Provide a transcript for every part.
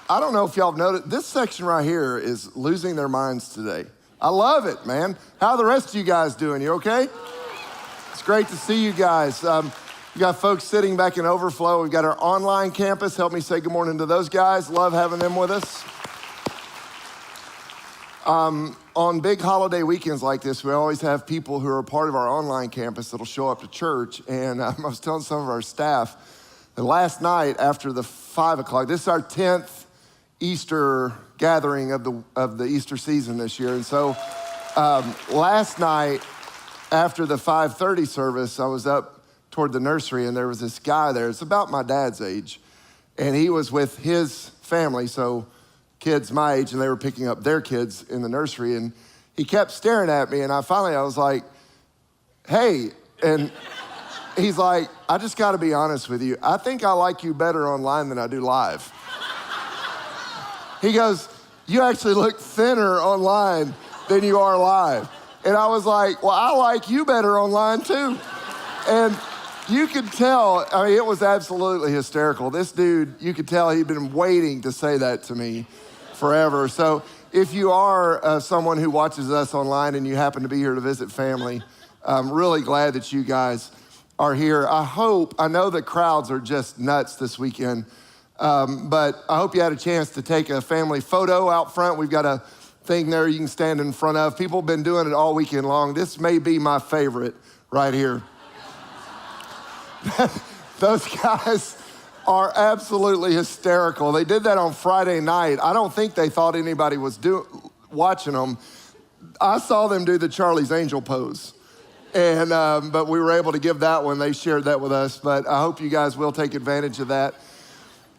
I don't know if y'all have noticed, this section right here is losing their minds today. I love it, man. How are the rest of you guys doing? You okay? It's great to see you guys. You got folks sitting back in overflow. We've got our online campus. Help me say good morning to those guys. Love having them with us. On big holiday weekends like this, we always have people who are part of our online campus that'll show up to church. And I was telling some of our staff that last night after the 5 o'clock, this is our 10th Easter gathering of the Easter season this year. And so last night after the 5:30 service, I was up toward the nursery and there was this guy there. It's about my dad's age. And he was with his family, so kids my age, and they were picking up their kids in the nursery. And he kept staring at me, and I was like, hey. And he's like, I just gotta be honest with you. I think I like you better online than I do live. He goes, you actually look thinner online than you are live. And I was like, well, I like you better online too. And you could tell, I mean, it was absolutely hysterical. This dude, you could tell he'd been waiting to say that to me forever. So if you are someone who watches us online and you happen to be here to visit family, I'm really glad that you guys are here. I know the crowds are just nuts this weekend, but I hope you had a chance to take a family photo out front. We've got a thing there you can stand in front of. People have been doing it all weekend long. This may be my favorite right here. Those guys are absolutely hysterical. They did that on Friday night. I don't think they thought anybody was watching them. I saw them do the Charlie's Angel pose. And but we were able to give that one. They shared that with us. But I hope you guys will take advantage of that.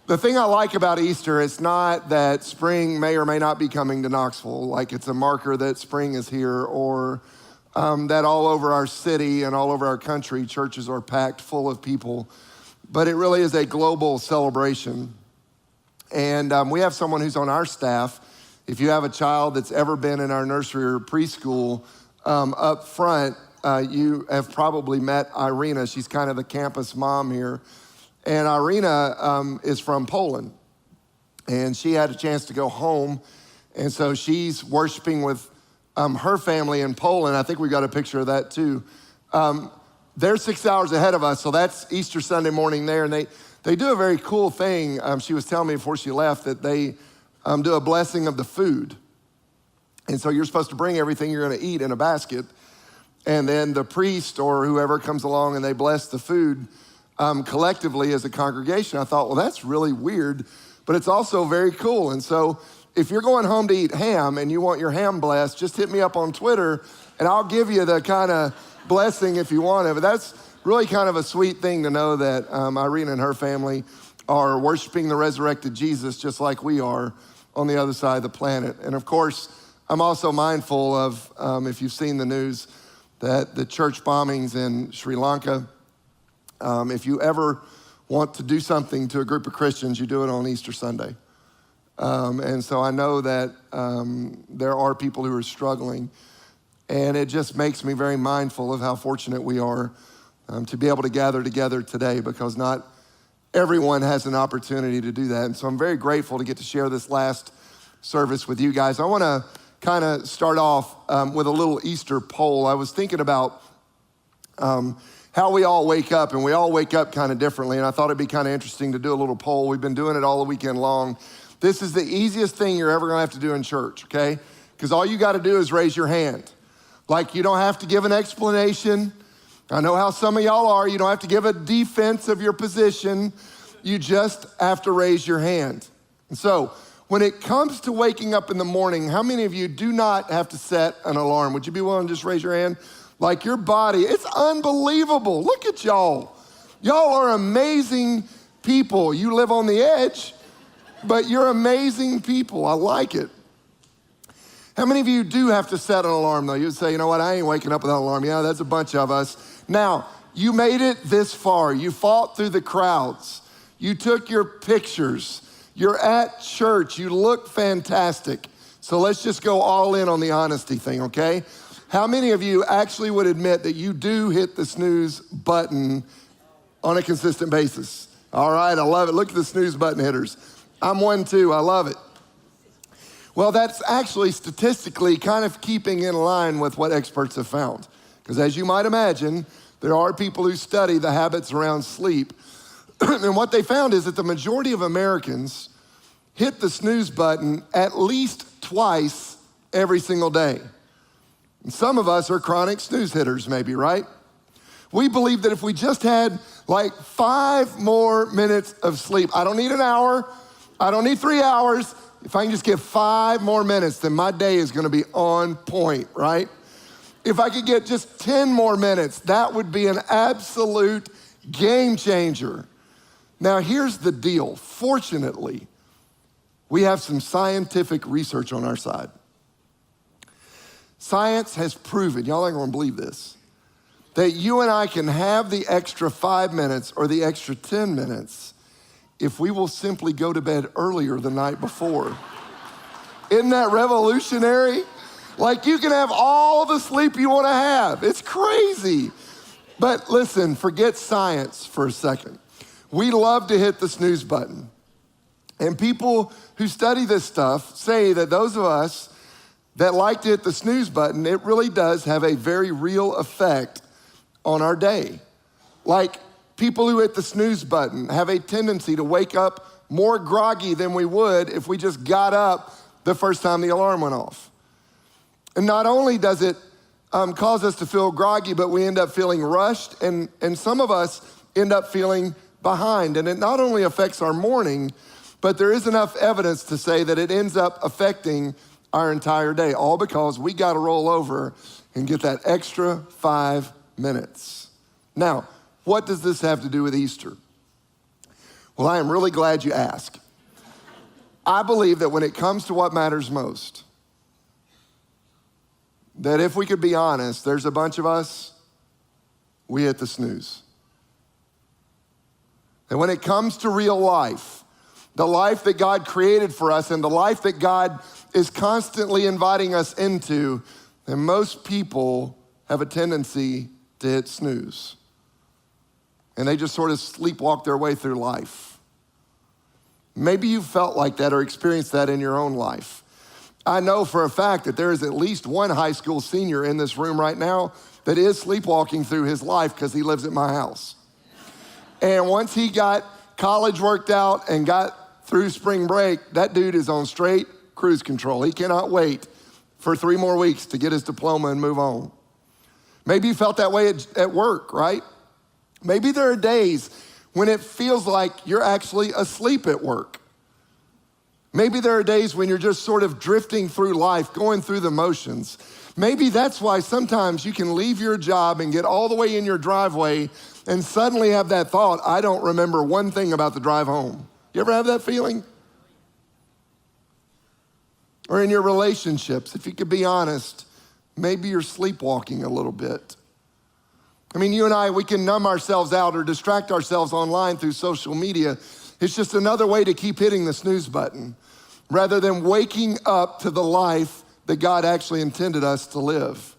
The thing I like about Easter, it's not that spring may or may not be coming to Knoxville, like it's a marker that spring is here, or that all over our city and all over our country, churches are packed full of people. But it really is a global celebration. And we have someone who's on our staff. If you have a child that's ever been in our nursery or preschool, up front, you have probably met Irina. She's kind of the campus mom here. And Irina is from Poland. And she had a chance to go home. And so she's worshiping with her family in Poland. I think we got a picture of that too. They're 6 hours ahead of us, so that's Easter Sunday morning there. And they do a very cool thing. She was telling me before she left that they do a blessing of the food. And so you're supposed to bring everything you're gonna eat in a basket. And then the priest or whoever comes along and they bless the food collectively as a congregation. I thought, well, that's really weird, but it's also very cool. And so if you're going home to eat ham and you want your ham blessed, just hit me up on Twitter and I'll give you the kind of blessing if you want it. But that's really kind of a sweet thing to know that Irina and her family are worshiping the resurrected Jesus just like we are on the other side of the planet. And of course, I'm also mindful of, if you've seen the news, that the church bombings in Sri Lanka, if you ever want to do something to a group of Christians, you do it on Easter Sunday. And so I know that there are people who are struggling, and it just makes me very mindful of how fortunate we are to be able to gather together today, because not everyone has an opportunity to do that. And so I'm very grateful to get to share this last service with you guys. I want to kind of start off with a little Easter poll. I was thinking about how we all wake up, and we all wake up kind of differently, and I thought it'd be kind of interesting to do a little poll. We've been doing it all the weekend long. This is the easiest thing you're ever gonna have to do in church, okay? Because all you gotta do is raise your hand. Like, you don't have to give an explanation. I know how some of y'all are. You don't have to give a defense of your position. You just have to raise your hand. And so, when it comes to waking up in the morning, how many of you do not have to set an alarm? Would you be willing to just raise your hand? Like, your body, it's unbelievable. Look at y'all. Y'all are amazing people. You live on the edge, but you're amazing people. I like it. How many of you do have to set an alarm though? You'd say, you know what, I ain't waking up with an alarm. Yeah, that's a bunch of us. Now, you made it this far. You fought through the crowds. You took your pictures. You're at church. You look fantastic. So let's just go all in on the honesty thing, okay? How many of you actually would admit that you do hit the snooze button on a consistent basis? All right, I love it. Look at the snooze button hitters. I'm one too, I love it. Well, that's actually statistically kind of keeping in line with what experts have found. Because as you might imagine, there are people who study the habits around sleep. And what they found is that the majority of Americans hit the snooze button at least twice every single day. And some of us are chronic snooze hitters maybe, right? We believe that if we just had like 5 more minutes of sleep, I don't need an hour, I don't need 3 hours. If I can just get 5 more minutes, then my day is gonna be on point, right? If I could get just 10 more minutes, that would be an absolute game changer. Now, here's the deal. Fortunately, we have some scientific research on our side. Science has proven, y'all aren't gonna believe this, that you and I can have the extra 5 minutes or the extra 10 minutes if we will simply go to bed earlier the night before. Isn't that revolutionary? Like you can have all the sleep you wanna have. It's crazy. But listen, forget science for a second. We love to hit the snooze button. And people who study this stuff say that those of us that like to hit the snooze button, it really does have a very real effect on our day. Like people who hit the snooze button have a tendency to wake up more groggy than we would if we just got up the first time the alarm went off. And not only does it cause us to feel groggy, but we end up feeling rushed, and some of us end up feeling behind. And it not only affects our morning, but there is enough evidence to say that it ends up affecting our entire day, all because we gotta roll over and get that extra 5 minutes. Now, what does this have to do with Easter? Well, I am really glad you asked. I believe that when it comes to what matters most, that if we could be honest, there's a bunch of us, we hit the snooze. And when it comes to real life, the life that God created for us and the life that God is constantly inviting us into, then most people have a tendency to hit snooze. And they just sort of sleepwalk their way through life. Maybe you felt like that or experienced that in your own life. I know for a fact that there is at least one high school senior in this room right now that is sleepwalking through his life because he lives at my house. And once he got college worked out and got through spring break, that dude is on straight cruise control. He cannot wait for 3 more weeks to get his diploma and move on. Maybe you felt that way at work, right? Maybe there are days when it feels like you're actually asleep at work. Maybe there are days when you're just sort of drifting through life, going through the motions. Maybe that's why sometimes you can leave your job and get all the way in your driveway and suddenly have that thought, I don't remember one thing about the drive home. You ever have that feeling? Or in your relationships, if you could be honest, maybe you're sleepwalking a little bit. I mean, you and I, we can numb ourselves out or distract ourselves online through social media. It's just another way to keep hitting the snooze button rather than waking up to the life that God actually intended us to live.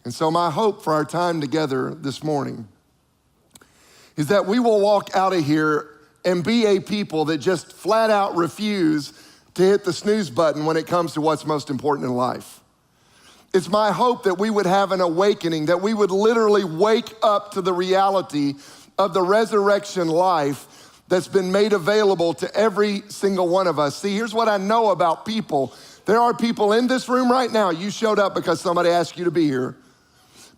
And so my hope for our time together this morning is that we will walk out of here and be a people that just flat out refuse to hit the snooze button when it comes to what's most important in life. It's my hope that we would have an awakening, that we would literally wake up to the reality of the resurrection life that's been made available to every single one of us. See, here's what I know about people. There are people in this room right now, you showed up because somebody asked you to be here.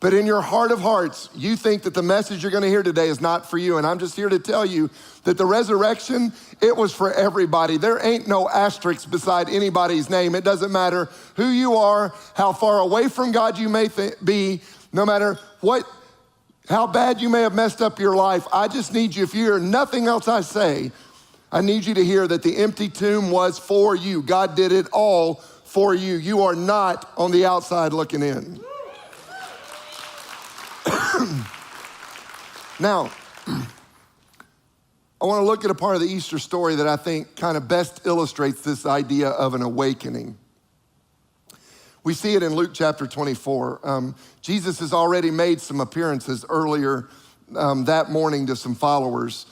But in your heart of hearts, you think that the message you're gonna hear today is not for you. And I'm just here to tell you that the resurrection, it was for everybody. There ain't no asterisk beside anybody's name. It doesn't matter who you are, how far away from God you may be, no matter how bad you may have messed up your life. I just need you, if you hear nothing else I say, I need you to hear that the empty tomb was for you. God did it all for you. You are not on the outside looking in. Now, I want to look at a part of the Easter story that I think kind of best illustrates this idea of an awakening. We see it in Luke chapter 24. Jesus has already made some appearances earlier that morning to some followers.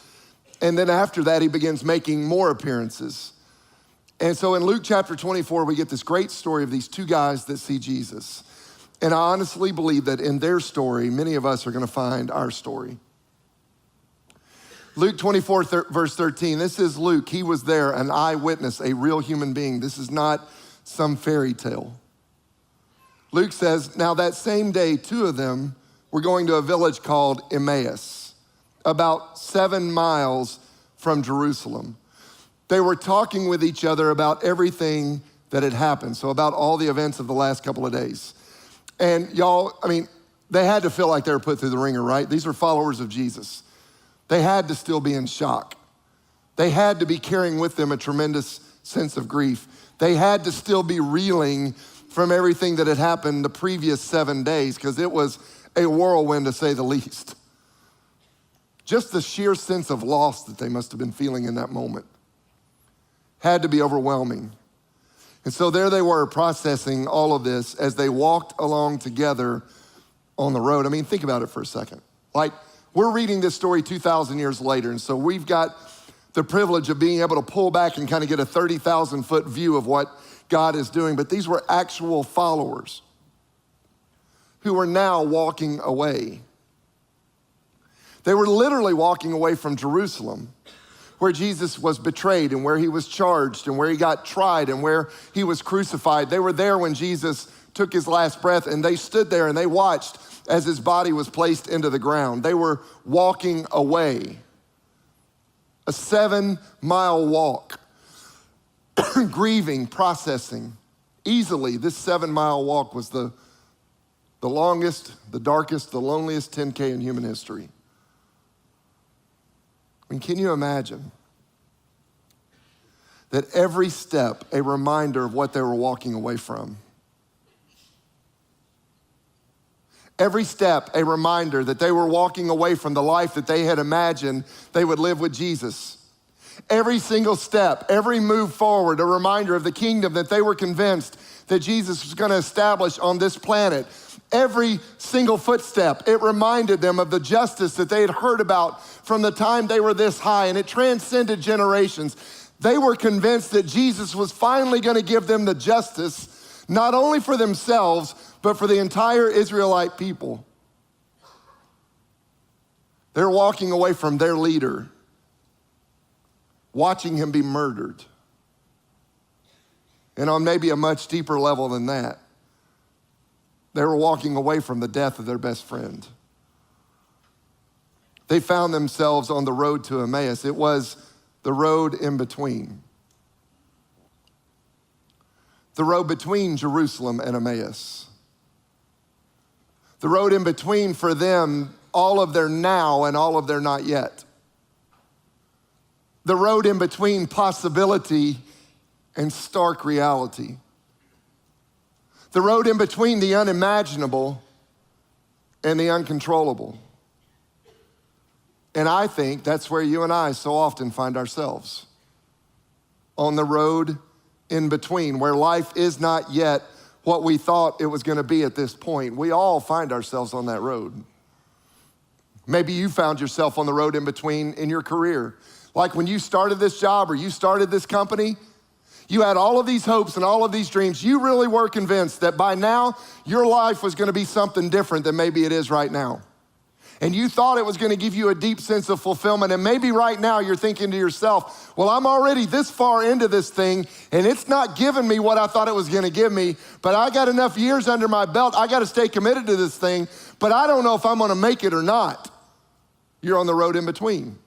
And then after that, he begins making more appearances. And so in Luke chapter 24, we get this great story of these two guys that see Jesus. And I honestly believe that in their story, many of us are gonna find our story. Luke 24, verse 13, this is Luke. He was there, an eyewitness, a real human being. This is not some fairy tale. Luke says, now that same day, two of them were going to a village called Emmaus, about 7 miles from Jerusalem. They were talking with each other about everything that had happened, so about all the events of the last couple of days. And y'all, they had to feel like they were put through the ringer, right? These are followers of Jesus. They had to still be in shock. They had to be carrying with them a tremendous sense of grief. They had to still be reeling from everything that had happened the previous 7 days, because it was a whirlwind to say the least. Just the sheer sense of loss that they must have been feeling in that moment had to be overwhelming. And so there they were processing all of this as they walked along together on the road. Think about it for a second. Like, we're reading this story 2,000 years later, and so we've got the privilege of being able to pull back and kind of get a 30,000-foot view of what God is doing. But these were actual followers who were now walking away. They were literally walking away from Jerusalem, where Jesus was betrayed and where he was charged and where he got tried and where he was crucified. They were there when Jesus took his last breath, and they stood there and they watched as his body was placed into the ground. They were walking away. A 7-mile walk, grieving, processing. Easily, this 7-mile walk was the longest, the darkest, the loneliest 10K in human history. Can you imagine that every step, a reminder of what they were walking away from? Every step, a reminder that they were walking away from the life that they had imagined they would live with Jesus. Every single step, every move forward, a reminder of the kingdom that they were convinced that Jesus was gonna establish on this planet. Every single footstep, it reminded them of the justice that they had heard about from the time they were this high, and it transcended generations. They were convinced that Jesus was finally gonna give them the justice, not only for themselves, but for the entire Israelite people. They're walking away from their leader, watching him be murdered. And on maybe a much deeper level than that, they were walking away from the death of their best friend. They found themselves on the road to Emmaus. It was the road in between. The road between Jerusalem and Emmaus. The road in between for them, all of their now and all of their not yet. The road in between possibility and stark reality. The road in between the unimaginable and the uncontrollable. And I think that's where you and I so often find ourselves. On the road in between, where life is not yet what we thought it was gonna be at this point. We all find ourselves on that road. Maybe you found yourself on the road in between in your career. Like when you started this job or you started this company, you had all of these hopes and all of these dreams. You really were convinced that by now, your life was gonna be something different than maybe it is right now. And you thought it was gonna give you a deep sense of fulfillment. And maybe right now you're thinking to yourself, well, I'm already this far into this thing and it's not giving me what I thought it was gonna give me, but I got enough years under my belt, I gotta stay committed to this thing, but I don't know if I'm gonna make it or not. You're on the road in between.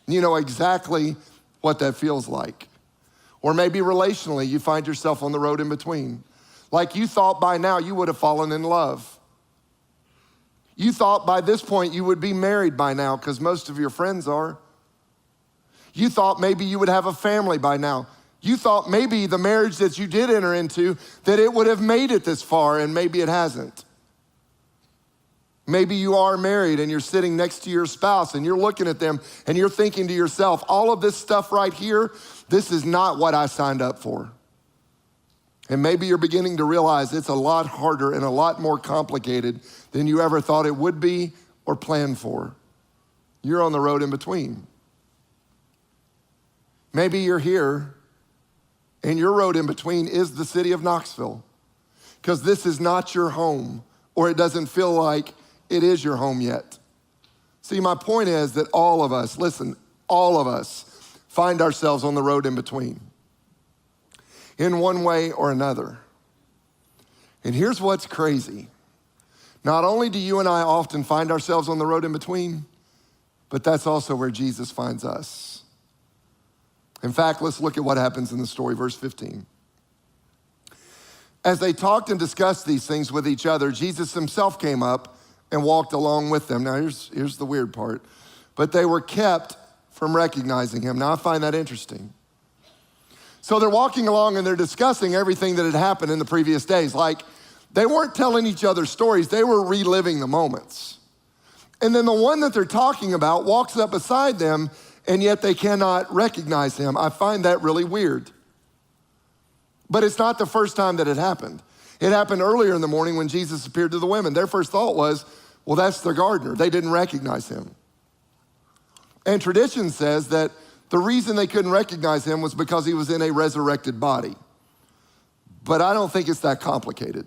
You know exactly what that feels like. Or maybe relationally, you find yourself on the road in between. Like you thought by now you would have fallen in love. You thought by this point you would be married by now because most of your friends are. You thought maybe you would have a family by now. You thought maybe the marriage that you did enter into, that it would have made it this far, and maybe it hasn't. Maybe you are married and you're sitting next to your spouse and you're looking at them and you're thinking to yourself, all of this stuff right here, this is not what I signed up for. And maybe you're beginning to realize it's a lot harder and a lot more complicated than you ever thought it would be or planned for. You're on the road in between. Maybe you're here and your road in between is the city of Knoxville because this is not your home, or it doesn't feel like it is your home yet. See, my point is that all of us, listen, all of us find ourselves on the road in between in one way or another. And here's what's crazy. Not only do you and I often find ourselves on the road in between, but that's also where Jesus finds us. In fact, let's look at what happens in the story, verse 15. As they talked and discussed these things with each other, Jesus himself came up and walked along with them. Now, here's the weird part. But they were kept from recognizing him. Now, I find that interesting. So they're walking along and they're discussing everything that had happened in the previous days. Like, they weren't telling each other stories. They were reliving the moments. And then the one that they're talking about walks up beside them, and yet they cannot recognize him. I find that really weird. But it's not the first time that it happened. It happened earlier in the morning when Jesus appeared to the women. Their first thought was, well, that's their gardener. They didn't recognize him. And tradition says that the reason they couldn't recognize him was because he was in a resurrected body. But I don't think it's that complicated.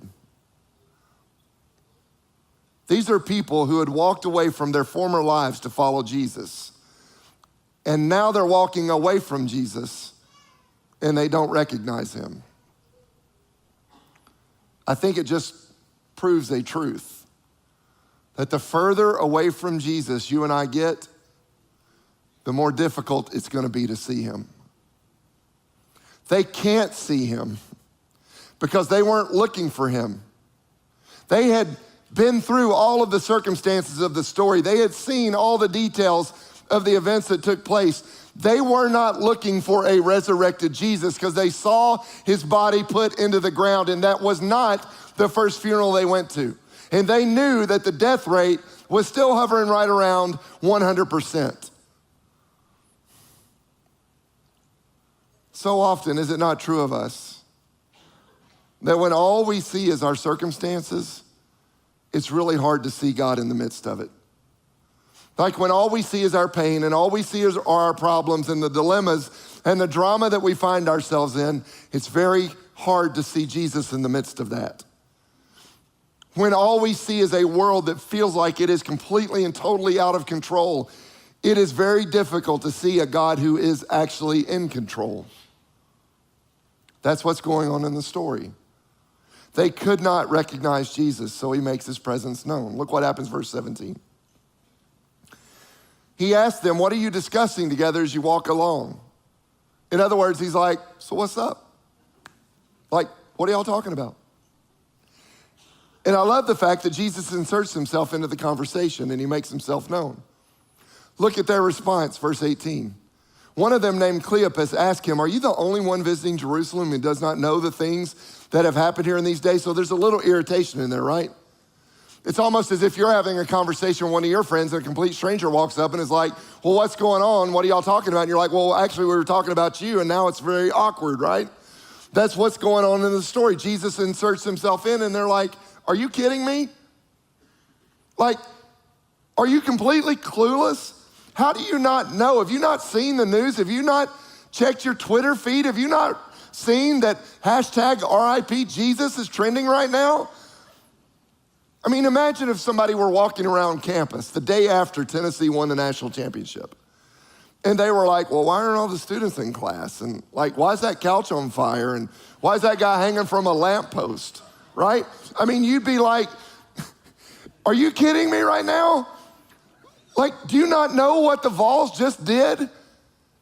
These are people who had walked away from their former lives to follow Jesus. And now they're walking away from Jesus and they don't recognize him. I think it just proves a truth that the further away from Jesus you and I get, the more difficult it's going to be to see him. They can't see him because they weren't looking for him. They had been through all of the circumstances of the story. They had seen all the details of the events that took place. They were not looking for a resurrected Jesus because they saw his body put into the ground, and that was not the first funeral they went to. And they knew that the death rate was still hovering right around 100%. So often, is it not true of us that when all we see is our circumstances, it's really hard to see God in the midst of it? Like when all we see is our pain and all we see are our problems and the dilemmas and the drama that we find ourselves in, it's very hard to see Jesus in the midst of that. When all we see is a world that feels like it is completely and totally out of control, it is very difficult to see a God who is actually in control. That's what's going on in the story. They could not recognize Jesus, so he makes his presence known. Look what happens, verse 17. He asked them, what are you discussing together as you walk along? In other words, he's like, so what's up? Like, what are y'all talking about? And I love the fact that Jesus inserts himself into the conversation and he makes himself known. Look at their response, verse 18. One of them named Cleopas asked him, are you the only one visiting Jerusalem who does not know the things that have happened here in these days? So there's a little irritation in there, right? It's almost as if you're having a conversation with one of your friends and a complete stranger walks up and is like, well, what's going on? What are y'all talking about? And you're like, well, actually, we were talking about you, and now it's very awkward, right? That's what's going on in the story. Jesus inserts himself in, and they're like, are you kidding me? Like, are you completely clueless? How do you not know? Have you not seen the news? Have you not checked your Twitter feed? Have you not seen that hashtag RIP Jesus is trending right now? I mean, imagine if somebody were walking around campus the day after Tennessee won the national championship. And they were like, well, why aren't all the students in class? And like, why is that couch on fire? And why is that guy hanging from a lamppost, right? I mean, you'd be like, are you kidding me right now? Like, do you not know what the Vols just did?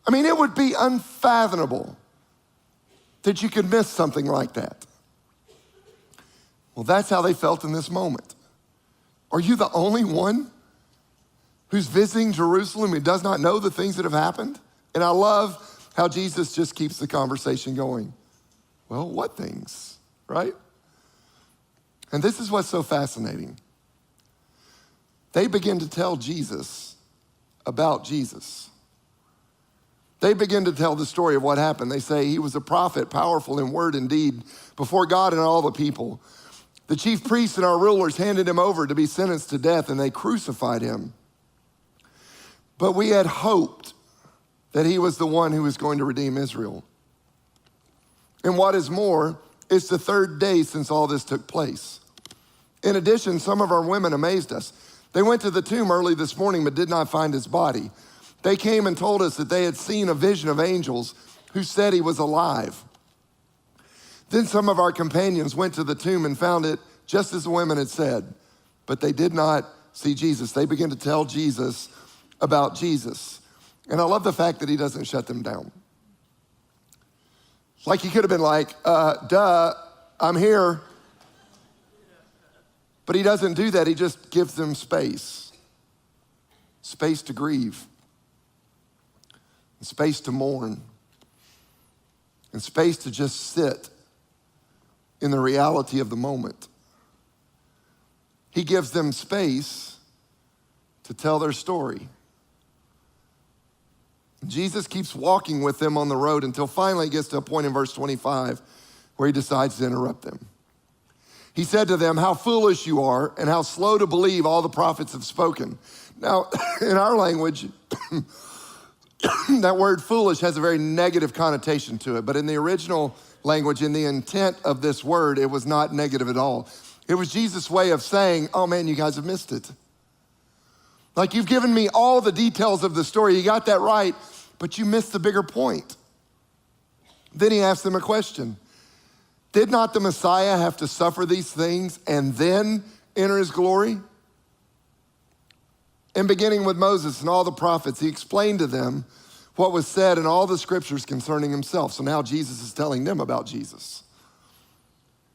I mean, it would be unfathomable that you could miss something like that. Well, that's how they felt in this moment. Are you the only one who's visiting Jerusalem and does not know the things that have happened? And I love how Jesus just keeps the conversation going. Well, what things, right? And this is what's so fascinating. They begin to tell Jesus about Jesus. They begin to tell the story of what happened. They say he was a prophet, powerful in word and deed before God and all the people. The chief priests and our rulers handed him over to be sentenced to death, and they crucified him. But we had hoped that he was the one who was going to redeem Israel. And what is more, it's the third day since all this took place. In addition, some of our women amazed us. They went to the tomb early this morning but did not find his body. They came and told us that they had seen a vision of angels who said he was alive. Then some of our companions went to the tomb and found it just as the women had said, but they did not see Jesus. They began to tell Jesus about Jesus. And I love the fact that he doesn't shut them down. Like he could have been like, duh, I'm here. But he doesn't do that. He just gives them space. Space to grieve. And space to mourn. And space to just sit in the reality of the moment. He gives them space to tell their story. Jesus keeps walking with them on the road until finally he gets to a point in verse 25 where he decides to interrupt them. He said to them, "How foolish you are and how slow to believe all the prophets have spoken." Now, in our language, that word foolish has a very negative connotation to it, but in the original language, in the intent of this word, it was not negative at all. It was Jesus' way of saying, oh man, you guys have missed it. Like you've given me all the details of the story, you got that right, but you missed the bigger point. Then he asked them a question. Did not the Messiah have to suffer these things and then enter his glory? And beginning with Moses and all the prophets, he explained to them what was said in all the scriptures concerning himself. So now Jesus is telling them about Jesus.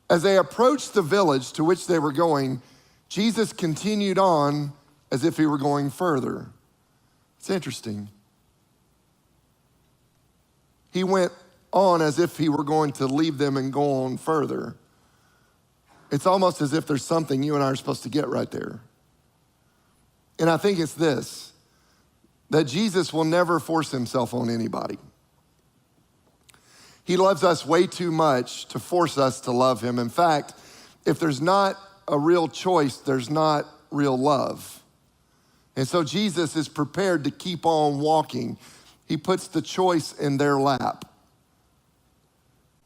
As they approached the village to which they were going, Jesus continued on as if he were going further. It's interesting. He went on as if he were going to leave them and go on further. It's almost as if there's something you and I are supposed to get right there. And I think it's this, that Jesus will never force himself on anybody. He loves us way too much to force us to love him. In fact, if there's not a real choice, there's not real love. And so Jesus is prepared to keep on walking. He puts the choice in their lap.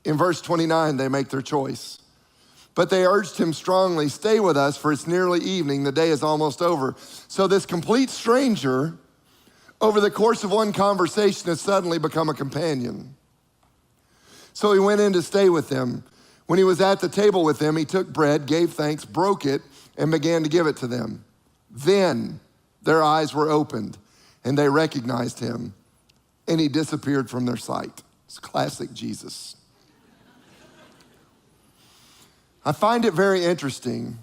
In verse 29, they make their choice. But they urged him strongly, stay with us, for it's nearly evening, the day is almost over. So this complete stranger, over the course of one conversation, has suddenly become a companion. So he went in to stay with them. When he was at the table with them, he took bread, gave thanks, broke it, and began to give it to them. Then their eyes were opened, and they recognized him, and he disappeared from their sight. It's classic Jesus. I find it very interesting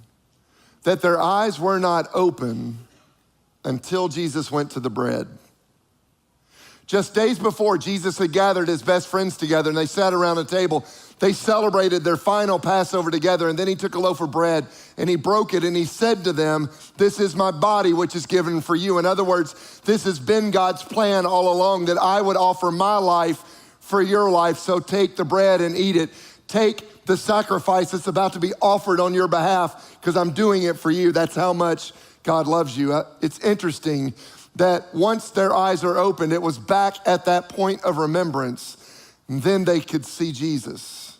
that their eyes were not open until Jesus went to the bread. Just days before, Jesus had gathered his best friends together and they sat around a table. They celebrated their final Passover together, and then he took a loaf of bread and he broke it and he said to them, "This is my body which is given for you." In other words, this has been God's plan all along, that I would offer my life for your life. So take the bread and eat it. Take the sacrifice that's about to be offered on your behalf because I'm doing it for you. That's how much God loves you. It's interesting that once their eyes are opened, it was back at that point of remembrance, and then they could see Jesus.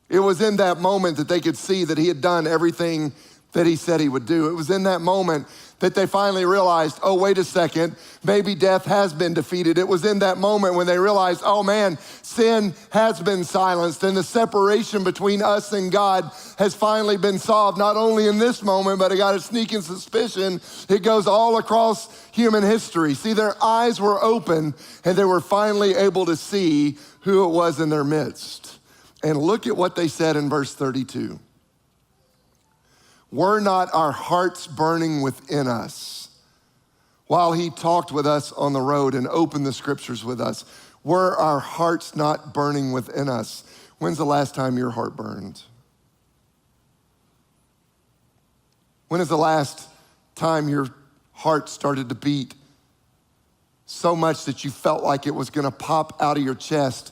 It was in that moment that they could see that he had done everything that he said he would do. It was in that moment that they finally realized, oh, wait a second, maybe death has been defeated. It was in that moment when they realized, oh man, sin has been silenced and the separation between us and God has finally been solved, not only in this moment, but I got a sneaking suspicion it goes all across human history. See, their eyes were open and they were finally able to see who it was in their midst. And look at what they said in verse 32. Were not our hearts burning within us while he talked with us on the road and opened the scriptures with us? Were our hearts not burning within us? When's the last time your heart burned? When is the last time your heart started to beat so much that you felt like it was gonna pop out of your chest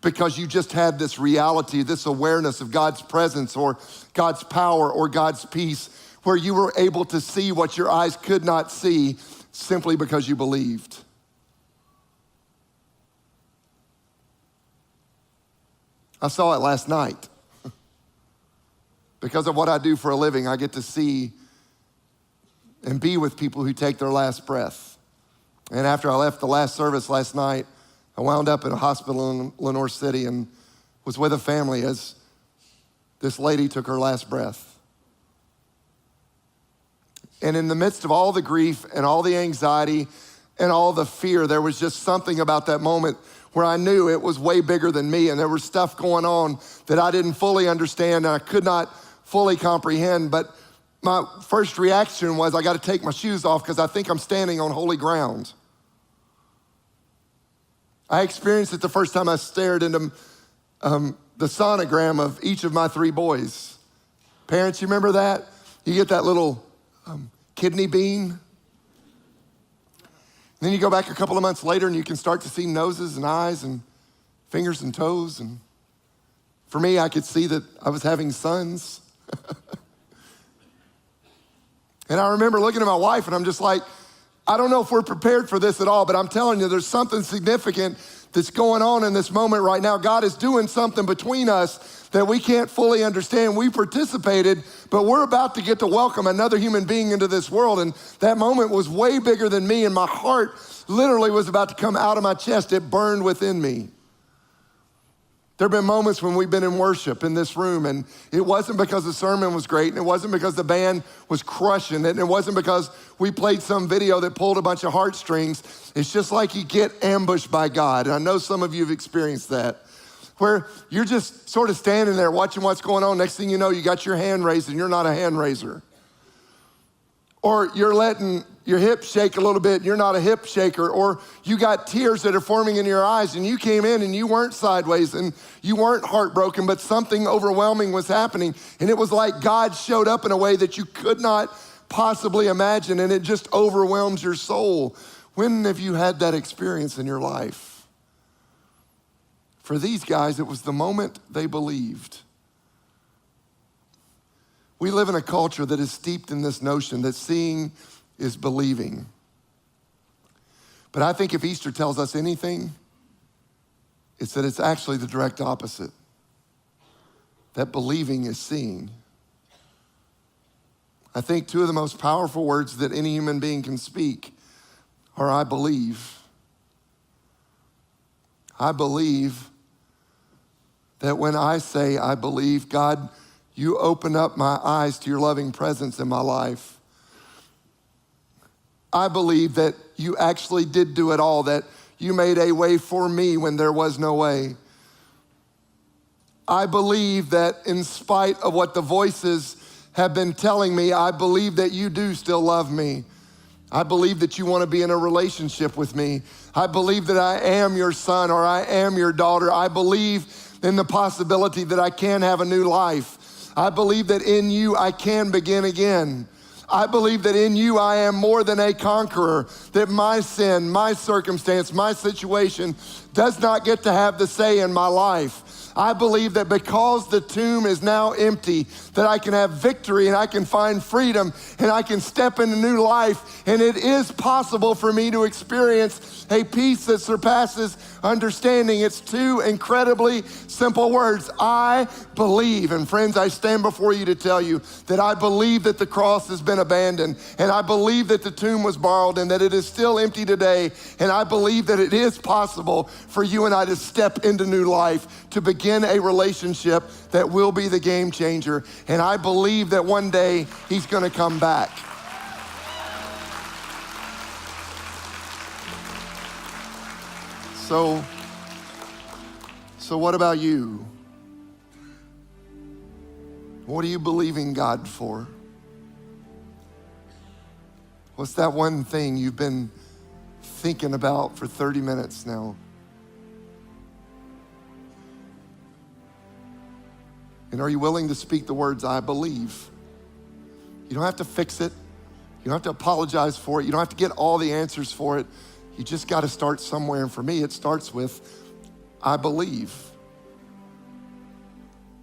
because you just had this reality, this awareness of God's presence or God's power or God's peace, where you were able to see what your eyes could not see simply because you believed? I saw it last night. Because of what I do for a living, I get to see and be with people who take their last breath. And after I left the last service last night, I wound up in a hospital in Lenore City and was with a family as this lady took her last breath. And in the midst of all the grief and all the anxiety and all the fear, there was just something about that moment where I knew it was way bigger than me, and there was stuff going on that I didn't fully understand and I could not fully comprehend. But my first reaction was, I got to take my shoes off because I think I'm standing on holy ground. I experienced it the first time I stared into the sonogram of each of my 3 boys. Parents, you remember that? You get that little kidney bean. And then you go back a couple of months later and you can start to see noses and eyes and fingers and toes. And for me, I could see that I was having sons. And I remember looking at my wife and I'm just like, I don't know if we're prepared for this at all, but I'm telling you, there's something significant that's going on in this moment right now. God is doing something between us that we can't fully understand. We participated, but we're about to get to welcome another human being into this world. And that moment was way bigger than me, and my heart literally was about to come out of my chest. It burned within me. There have been moments when we've been in worship in this room, and it wasn't because the sermon was great, and it wasn't because the band was crushing it, and it wasn't because we played some video that pulled a bunch of heartstrings. It's just like you get ambushed by God, and I know some of you have experienced that, where you're just sort of standing there watching what's going on. Next thing you know, you got your hand raised, and you're not a hand raiser. Or you're letting your hip shake a little bit, and you're not a hip shaker. Or you got tears that are forming in your eyes, and you came in and you weren't sideways and you weren't heartbroken, but something overwhelming was happening. And it was like God showed up in a way that you could not possibly imagine, and it just overwhelms your soul. When have you had that experience in your life? For these guys, it was the moment they believed. We live in a culture that is steeped in this notion that seeing is believing. But I think if Easter tells us anything, it's that it's actually the direct opposite. That believing is seeing. I think 2 of the most powerful words that any human being can speak are I believe. I believe that when I say I believe, God, you open up my eyes to your loving presence in my life. I believe that you actually did do it all, that you made a way for me when there was no way. I believe that in spite of what the voices have been telling me, I believe that you do still love me. I believe that you want to be in a relationship with me. I believe that I am your son or I am your daughter. I believe in the possibility that I can have a new life. I believe that in you I can begin again. I believe that in you I am more than a conqueror, that my sin, my circumstance, my situation does not get to have the say in my life. I believe that because the tomb is now empty, that I can have victory and I can find freedom and I can step into new life. And it is possible for me to experience a peace that surpasses understanding. It's 2 incredibly simple words. I believe. And friends, I stand before you to tell you that I believe that the cross has been abandoned, and I believe that the tomb was borrowed and that it is still empty today. And I believe that it is possible for you and I to step into new life, to begin a relationship that will be the game changer. And I believe that one day he's gonna come back. So what about you? What are you believing God for? What's that one thing you've been thinking about for 30 minutes now? And are you willing to speak the words, I believe? You don't have to fix it. You don't have to apologize for it. You don't have to get all the answers for it. You just got to start somewhere. And for me, it starts with, I believe.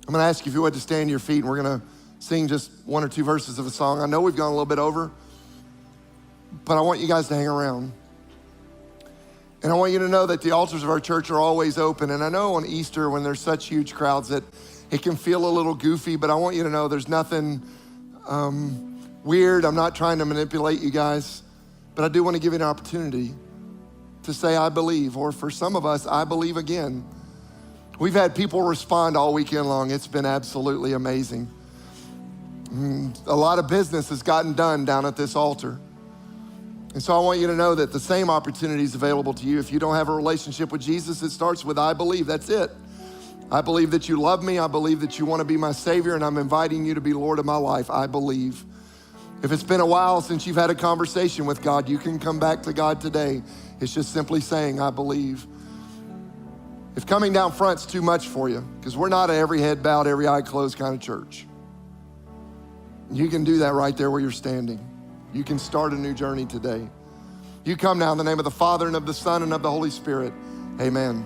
I'm going to ask you if you would to stand to your feet, and we're going to sing just 1 or 2 verses of a song. I know we've gone a little bit over, but I want you guys to hang around. And I want you to know that the altars of our church are always open. And I know on Easter, when there's such huge crowds, that it can feel a little goofy, but I want you to know there's nothing weird. I'm not trying to manipulate you guys, but I do want to give you an opportunity to say, I believe, or for some of us, I believe again. We've had people respond all weekend long. It's been absolutely amazing. A lot of business has gotten done down at this altar. And so I want you to know that the same opportunity is available to you. If you don't have a relationship with Jesus, it starts with I believe. That's it. I believe that you love me. I believe that you want to be my Savior, and I'm inviting you to be Lord of my life. I believe. If it's been a while since you've had a conversation with God, you can come back to God today. It's just simply saying, I believe. If coming down front's too much for you, because we're not a every head bowed, every eye closed kind of church, you can do that right there where you're standing. You can start a new journey today. You come now in the name of the Father and of the Son and of the Holy Spirit. Amen.